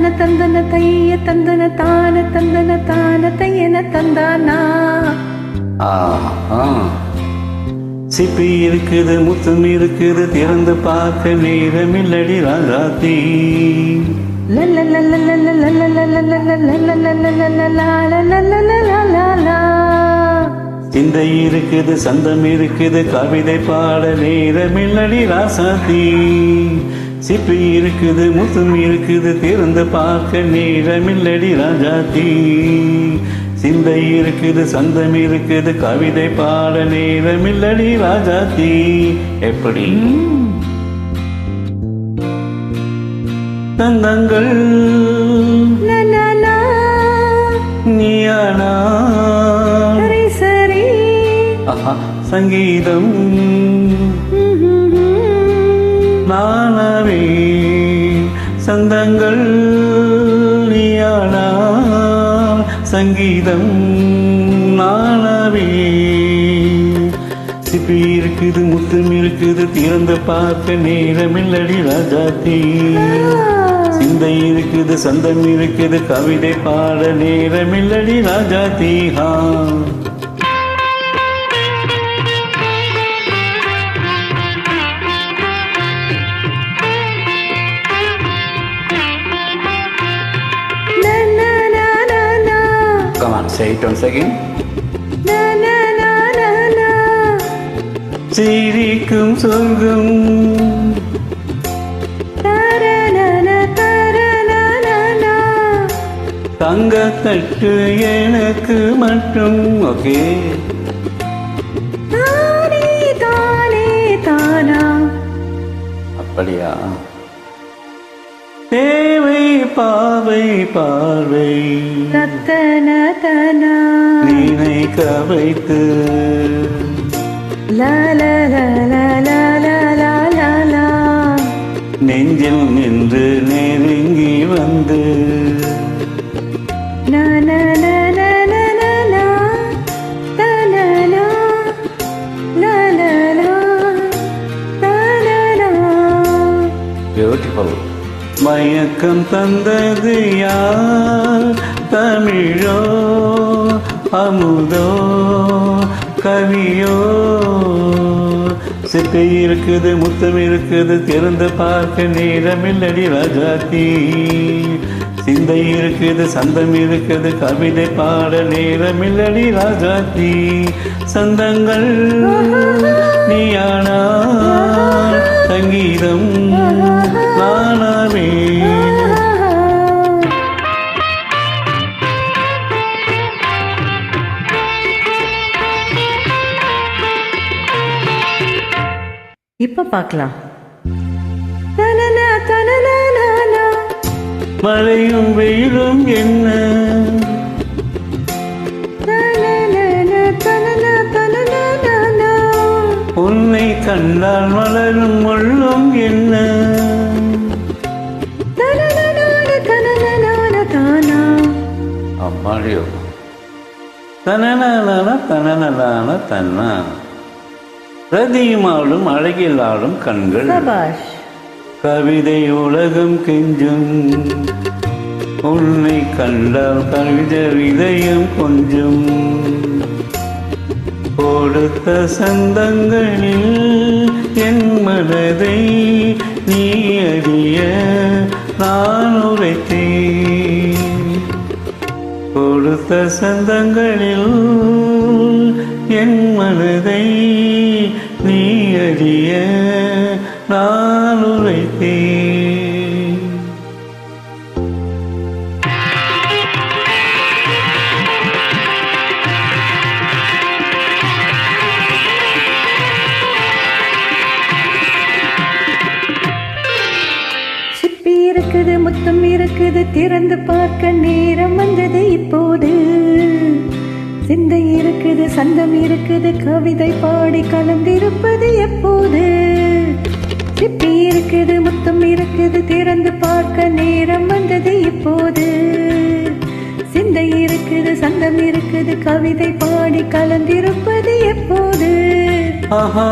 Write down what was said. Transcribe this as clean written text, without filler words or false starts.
தான தந்தன தைய தந்தன தான தந்தன தான தையன தந்தானா. சிப்பி இருக்குது முத்தம் இருக்குது திறந்து பார்க்க நேரமில்லடி ராஜாத்தி. சிந்தை இருக்குது சந்தம் இருக்குது கவிதை பாட நேரமில்லடி ராசாத்தி. சிப்பி இருக்குது முத்தம் இருக்குது திறந்து பார்க்க நேரமில்லடி ராஜாத்தி. சிந்தை இருக்குது சந்தம் இருக்குது கவிதை பாட நேரமில்லடி ராஜாத்தி. எப்படி தந்தங்கள் நீயானா சரி சங்கீதம் நானாவே சந்தங்கள் நீயானா சங்கீதம் நானாவே. சிப்பி இருக்குது முத்தம் இருக்குது திறந்து பார்க்க நேரமில்லடி ராஜாத்தி. சிந்தை இருக்குது சந்தம் இருக்குது கவிதை பாட நேரமில்லடி Rajathi. Come on, say it once again. சிரிக்கும் சொர்க்கம் தங்கத்தட்டு எனக்கு மட்டும். ஓகே அப்படியா? தேவை பாவை பார்வை நீனை கவைத்து நெஞ்சில் நின்று நெருங்கி வந்து பியூட்டிஃபுல். மயக்கம் தந்தது யார்? தமிழோ அமுதோ கவியோ? சிப்பை இருக்குது முத்தம் இருக்குது திறந்து பார்க்க நேரமில்லடி ராஜாத்தி. சிந்தை இருக்குது சந்தம் இருக்குது கவிதை பாட நேரமில்லடி ராஜாத்தி. சந்தங்கள் நீயானா சங்கீதம் நானாவே. இப்ப பார்க்கலாம். மழையும் வெயிலும் என்ன உன்னை கண்டால் மலரும் முள்ளும் என்ன? அம்மாடியோ தனனான தனனலான தன்னா ரதியுமாளும் அழகிலாளும் கண்கள். கவிதை உலகம் கெஞ்சும் உன்னை கண்டால் கவிதை இதயம் கொஞ்சம். கொடுத்த சந்தங்களில் என் மனதை நீ அறிய நான் உரைத்தேன். கொடுத்த சந்தங்களில் என் மனதை நீ அறிய நான் உரைத்தேன். சிப்பி இருக்குது முத்தம் இருக்குது திறந்து பார்க்க நேரம் வந்தது இப்போது. சிந்தை இருக்குது சந்தம் இருக்குது கவிதை பாடி கலந்திருப்பது எப்போது. சிப்பி இருக்குது முத்தம் இருக்குது திறந்து பார்க்க நேரம் வந்தது இப்போது. சிந்தை இருக்குது சந்தம் இருக்குது கவிதை பாடி கலந்திருப்பது எப்போது. ஆஹா